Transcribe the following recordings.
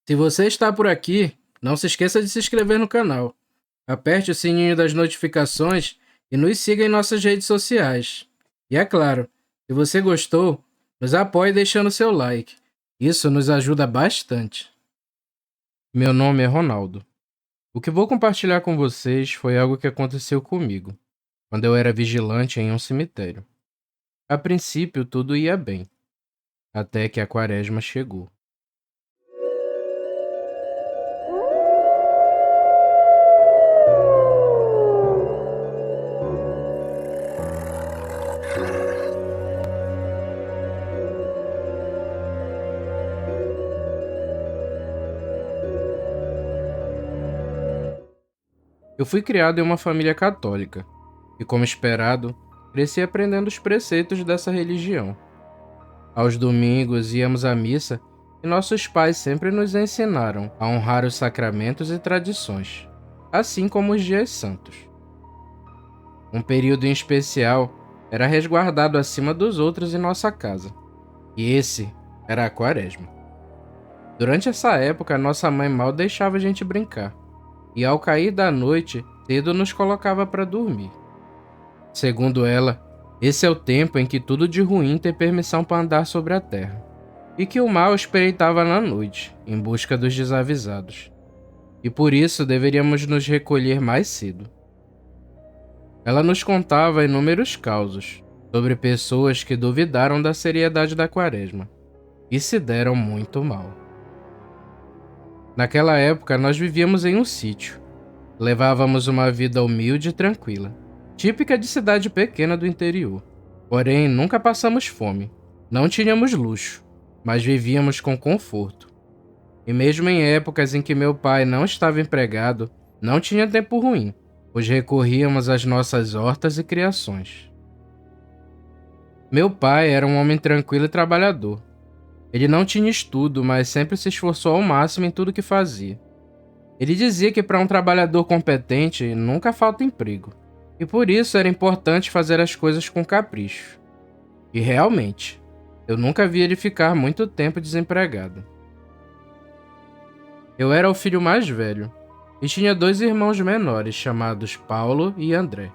Se você está por aqui, não se esqueça de se inscrever no canal. Aperte o sininho das notificações e nos siga em nossas redes sociais. E é claro, se você gostou, nos apoie deixando seu like. Isso nos ajuda bastante. Meu nome é Ronaldo. O que vou compartilhar com vocês foi algo que aconteceu comigo, quando eu era vigilante em um cemitério. A princípio, tudo ia bem, até que a quaresma chegou. Eu fui criado em uma família católica e, como esperado, cresci aprendendo os preceitos dessa religião. Aos domingos íamos à missa e nossos pais sempre nos ensinaram a honrar os sacramentos e tradições, assim como os dias santos. Um período em especial era resguardado acima dos outros em nossa casa, e esse era a quaresma. Durante essa época, nossa mãe mal deixava a gente brincar, e ao cair da noite, cedo nos colocava para dormir. Segundo ela, esse é o tempo em que tudo de ruim tem permissão para andar sobre a terra, e que o mal espreitava na noite, em busca dos desavisados. E por isso deveríamos nos recolher mais cedo. Ela nos contava inúmeros causos sobre pessoas que duvidaram da seriedade da quaresma e se deram muito mal. Naquela época, nós vivíamos em um sítio. Levávamos uma vida humilde e tranquila, típica de cidade pequena do interior. Porém, nunca passamos fome. Não tínhamos luxo, mas vivíamos com conforto. E mesmo em épocas em que meu pai não estava empregado, não tinha tempo ruim, pois recorríamos às nossas hortas e criações. Meu pai era um homem tranquilo e trabalhador. Ele não tinha estudo, mas sempre se esforçou ao máximo em tudo que fazia. Ele dizia que para um trabalhador competente nunca falta emprego, e por isso era importante fazer as coisas com capricho. E realmente, eu nunca vi ele ficar muito tempo desempregado. Eu era o filho mais velho, e tinha dois irmãos menores chamados Paulo e André.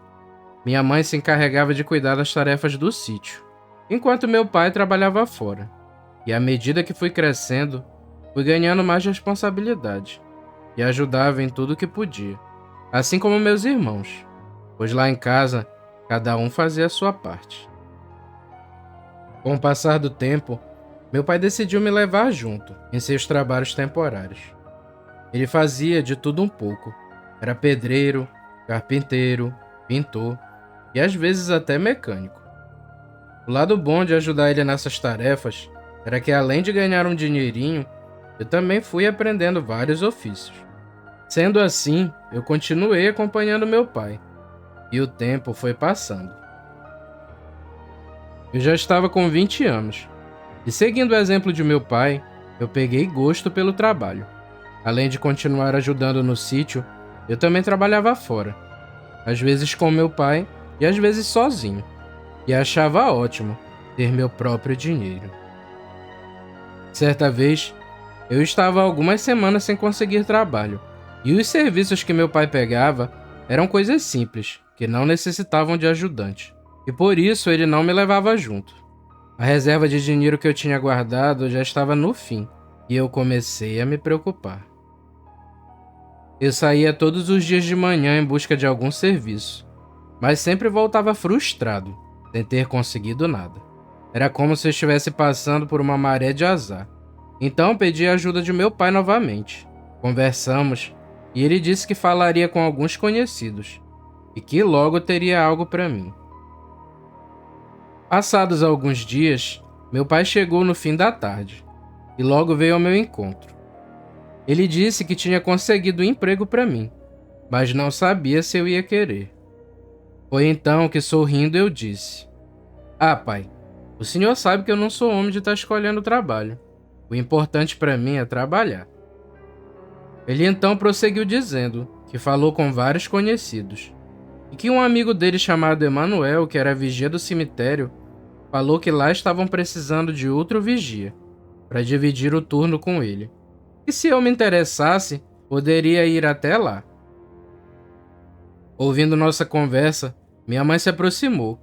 Minha mãe se encarregava de cuidar das tarefas do sítio, enquanto meu pai trabalhava fora. E à medida que fui crescendo, fui ganhando mais responsabilidade e ajudava em tudo que podia, assim como meus irmãos, pois lá em casa, cada um fazia a sua parte. Com o passar do tempo, meu pai decidiu me levar junto em seus trabalhos temporários. Ele fazia de tudo um pouco. Era pedreiro, carpinteiro, pintor e às vezes até mecânico. O lado bom de ajudar ele nessas tarefas era que, além de ganhar um dinheirinho, eu também fui aprendendo vários ofícios. Sendo assim, eu continuei acompanhando meu pai, e o tempo foi passando. Eu já estava com 20 anos, e seguindo o exemplo de meu pai, eu peguei gosto pelo trabalho. Além de continuar ajudando no sítio, eu também trabalhava fora, às vezes com meu pai e às vezes sozinho, e achava ótimo ter meu próprio dinheiro. Certa vez, eu estava algumas semanas sem conseguir trabalho, e os serviços que meu pai pegava eram coisas simples, que não necessitavam de ajudante, e por isso ele não me levava junto. A reserva de dinheiro que eu tinha guardado já estava no fim, e eu comecei a me preocupar. Eu saía todos os dias de manhã em busca de algum serviço, mas sempre voltava frustrado, sem ter conseguido nada. Era como se eu estivesse passando por uma maré de azar. Então pedi a ajuda de meu pai novamente. Conversamos e ele disse que falaria com alguns conhecidos e que logo teria algo para mim. Passados alguns dias, meu pai chegou no fim da tarde e logo veio ao meu encontro. Ele disse que tinha conseguido um emprego para mim, mas não sabia se eu ia querer. Foi então que, sorrindo, eu disse: "Ah, pai, o senhor sabe que eu não sou homem de estar escolhendo trabalho. O importante para mim é trabalhar." Ele então prosseguiu dizendo que falou com vários conhecidos e que um amigo dele chamado Emanuel, que era vigia do cemitério, falou que lá estavam precisando de outro vigia para dividir o turno com ele. e se eu me interessasse, poderia ir até lá. Ouvindo nossa conversa, minha mãe se aproximou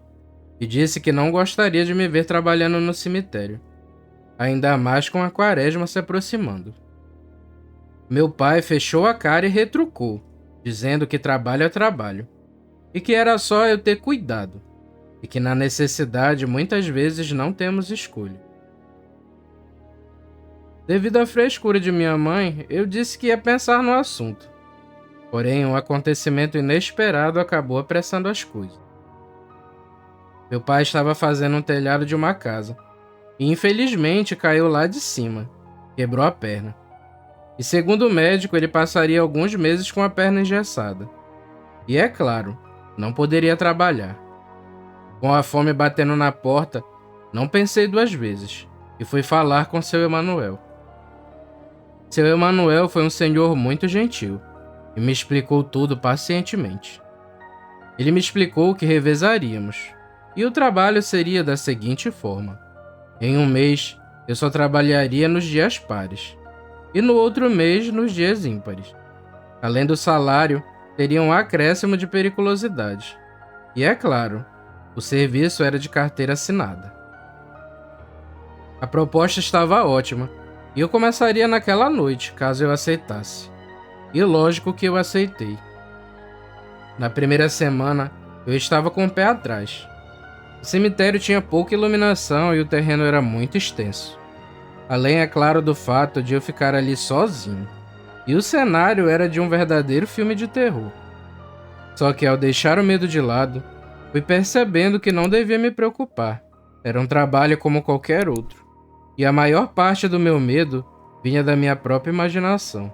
e disse que não gostaria de me ver trabalhando no cemitério, ainda mais com a quaresma se aproximando. Meu pai fechou a cara e retrucou, dizendo que trabalho é trabalho, e que era só eu ter cuidado, e que na necessidade muitas vezes não temos escolha. Devido à frescura de minha mãe, eu disse que ia pensar no assunto. Porém, um acontecimento inesperado acabou apressando as coisas. Meu pai estava fazendo um telhado de uma casa, e infelizmente caiu lá de cima, quebrou a perna. E segundo o médico, ele passaria alguns meses com a perna engessada. E é claro, não poderia trabalhar. Com a fome batendo na porta, não pensei duas vezes, e fui falar com seu Emanuel. Seu Emanuel foi um senhor muito gentil, e me explicou tudo pacientemente. Ele me explicou que revezaríamos, e o trabalho seria da seguinte forma. Em um mês, eu só trabalharia nos dias pares, e no outro mês nos dias ímpares. Além do salário, teria um acréscimo de periculosidade. E é claro, o serviço era de carteira assinada. A proposta estava ótima, e eu começaria naquela noite, caso eu aceitasse. E lógico que eu aceitei. Na primeira semana, eu estava com o pé atrás. O cemitério tinha pouca iluminação e o terreno era muito extenso. Além, é claro, do fato de eu ficar ali sozinho. E o cenário era de um verdadeiro filme de terror. Só que ao deixar o medo de lado, fui percebendo que não devia me preocupar. Era um trabalho como qualquer outro. E a maior parte do meu medo vinha da minha própria imaginação.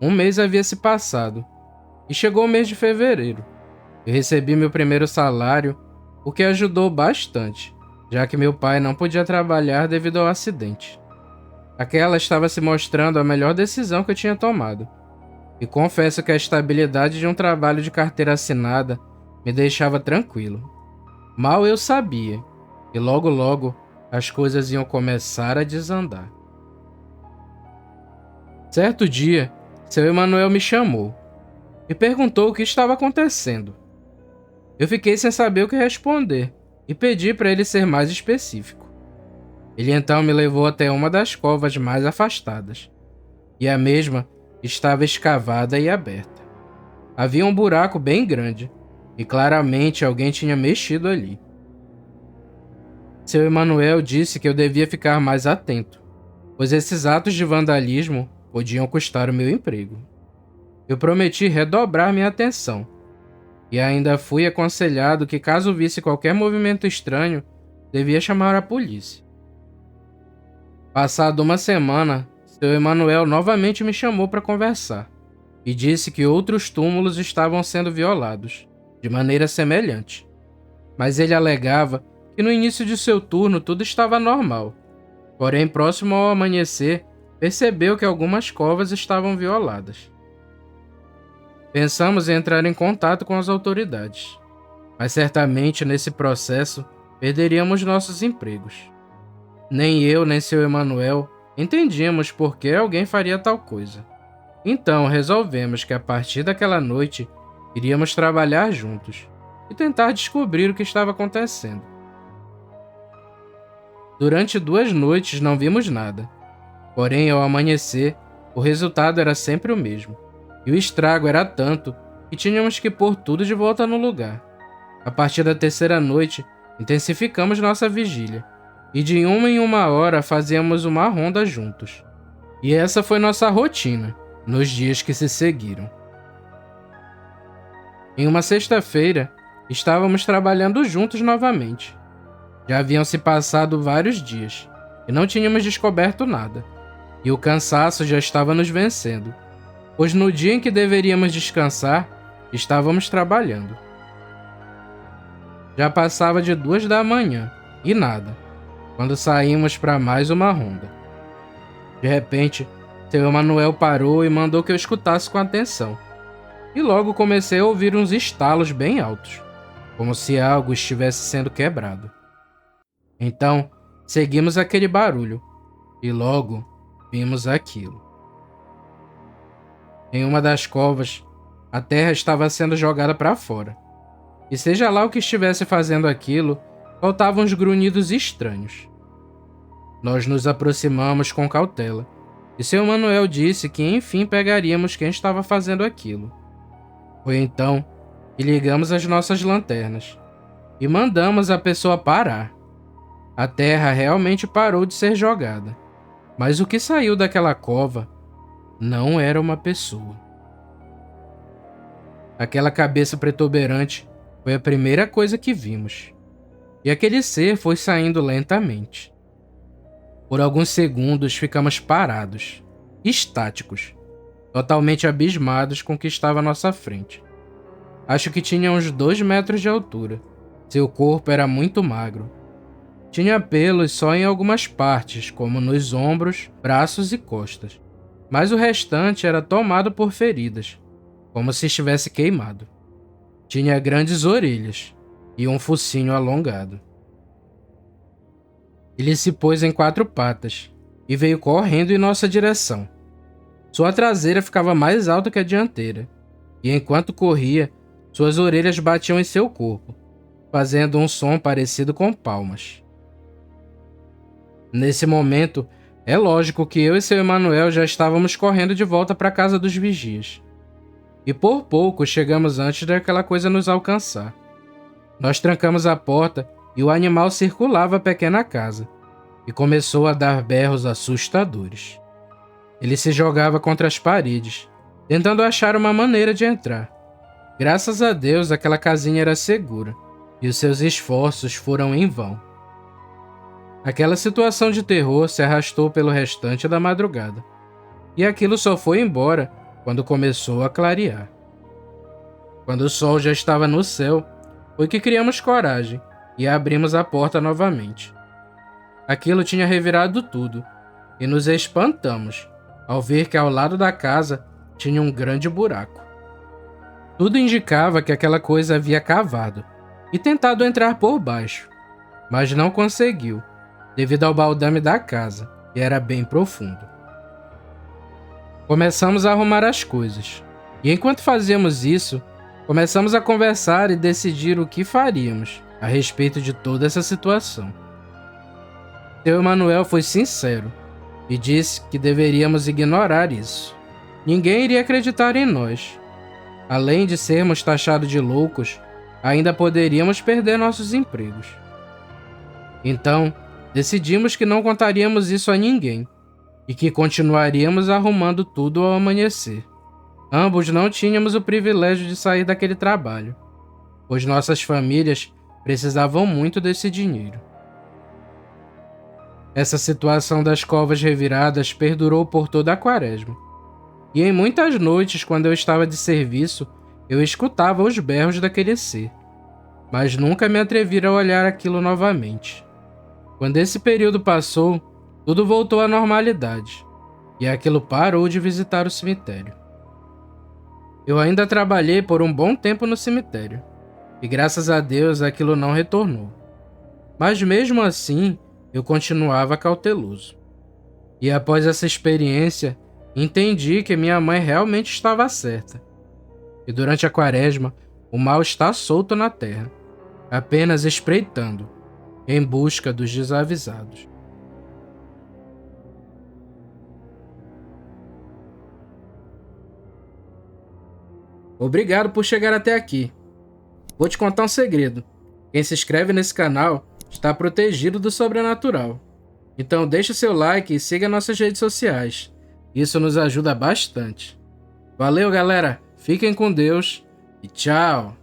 Um mês havia se passado, e chegou o mês de fevereiro. Eu recebi meu primeiro salário, o que ajudou bastante, já que meu pai não podia trabalhar devido ao acidente. Aquela estava se mostrando a melhor decisão que eu tinha tomado, e confesso que a estabilidade de um trabalho de carteira assinada me deixava tranquilo. Mal eu sabia, e logo logo as coisas iam começar a desandar. Certo dia, seu Emanuel me chamou e perguntou o que estava acontecendo. Eu fiquei sem saber o que responder e pedi para ele ser mais específico. Ele então me levou até uma das covas mais afastadas, e a mesma estava escavada e aberta. Havia um buraco bem grande, e claramente alguém tinha mexido ali. Seu Emanuel disse que eu devia ficar mais atento, pois esses atos de vandalismo podiam custar o meu emprego. Eu prometi redobrar minha atenção, e ainda fui aconselhado que caso visse qualquer movimento estranho, devia chamar a polícia. Passada uma semana, seu Emanuel novamente me chamou para conversar, e disse que outros túmulos estavam sendo violados, de maneira semelhante. Mas ele alegava que no início de seu turno tudo estava normal, porém próximo ao amanhecer, percebeu que algumas covas estavam violadas. Pensamos em entrar em contato com as autoridades, mas certamente nesse processo perderíamos nossos empregos. Nem eu nem seu Emanuel entendíamos por que alguém faria tal coisa. Então resolvemos que a partir daquela noite iríamos trabalhar juntos e tentar descobrir o que estava acontecendo. Durante 2 noites não vimos nada, porém ao amanhecer o resultado era sempre o mesmo. E o estrago era tanto que tínhamos que pôr tudo de volta no lugar. A partir da 3ª noite, intensificamos nossa vigília, e de uma em uma hora fazíamos uma ronda juntos. E essa foi nossa rotina, nos dias que se seguiram. Em uma sexta-feira, estávamos trabalhando juntos novamente. Já haviam se passado vários dias, e não tínhamos descoberto nada, e o cansaço já estava nos vencendo, pois no dia em que deveríamos descansar, estávamos trabalhando. Já passava de 2 da manhã, e nada, quando saímos para mais uma ronda. De repente, seu Emanuel parou e mandou que eu escutasse com atenção, e logo comecei a ouvir uns estalos bem altos, como se algo estivesse sendo quebrado. Então, seguimos aquele barulho, e logo, vimos aquilo. Em uma das covas, a terra estava sendo jogada para fora. E seja lá o que estivesse fazendo aquilo, soltavam uns grunhidos estranhos. Nós nos aproximamos com cautela, e seu Manuel disse que enfim pegaríamos quem estava fazendo aquilo. Foi então que ligamos as nossas lanternas e mandamos a pessoa parar. A terra realmente parou de ser jogada, mas o que saiu daquela cova não era uma pessoa. Aquela cabeça protuberante foi a primeira coisa que vimos, e aquele ser foi saindo lentamente. Por alguns segundos ficamos parados, estáticos, totalmente abismados com o que estava à nossa frente. Acho que tinha uns 2 metros de altura. Seu corpo era muito magro. Tinha pelos só em algumas partes, como nos ombros, braços e costas, mas o restante era tomado por feridas, como se estivesse queimado. Tinha grandes orelhas e um focinho alongado. Ele se pôs em 4 patas e veio correndo em nossa direção. Sua traseira ficava mais alta que a dianteira, e enquanto corria, suas orelhas batiam em seu corpo, fazendo um som parecido com palmas. Nesse momento, é lógico que eu e seu Emanuel já estávamos correndo de volta para a casa dos vigias. E por pouco chegamos antes daquela coisa nos alcançar. Nós trancamos a porta e o animal circulava a pequena casa e começou a dar berros assustadores. Ele se jogava contra as paredes, tentando achar uma maneira de entrar. Graças a Deus, aquela casinha era segura e os seus esforços foram em vão. Aquela situação de terror se arrastou pelo restante da madrugada, e aquilo só foi embora quando começou a clarear. Quando o sol já estava no céu, foi que criamos coragem e abrimos a porta novamente. Aquilo tinha revirado tudo, e nos espantamos ao ver que ao lado da casa tinha um grande buraco. Tudo indicava que aquela coisa havia cavado e tentado entrar por baixo, mas não conseguiu, devido ao baldrame da casa, que era bem profundo. Começamos a arrumar as coisas, e enquanto fazíamos isso, começamos a conversar e decidir o que faríamos a respeito de toda essa situação. Seu Emanuel foi sincero e disse que deveríamos ignorar isso. Ninguém iria acreditar em nós. Além de sermos taxados de loucos, ainda poderíamos perder nossos empregos. Então, decidimos que não contaríamos isso a ninguém e que continuaríamos arrumando tudo ao amanhecer. Ambos não tínhamos o privilégio de sair daquele trabalho, pois nossas famílias precisavam muito desse dinheiro. Essa situação das covas reviradas perdurou por toda a quaresma. E em muitas noites, quando eu estava de serviço, eu escutava os berros daquele ser, mas nunca me atrevira a olhar aquilo novamente. Quando esse período passou, tudo voltou à normalidade, e aquilo parou de visitar o cemitério. Eu ainda trabalhei por um bom tempo no cemitério, e graças a Deus aquilo não retornou. Mas mesmo assim, eu continuava cauteloso. E após essa experiência, entendi que minha mãe realmente estava certa. E durante a quaresma, o mal está solto na terra, apenas espreitando, em busca dos desavisados. Obrigado por chegar até aqui. Vou te contar um segredo. Quem se inscreve nesse canal está protegido do sobrenatural. Então deixe seu like e siga nossas redes sociais. Isso nos ajuda bastante. Valeu, galera. Fiquem com Deus e tchau.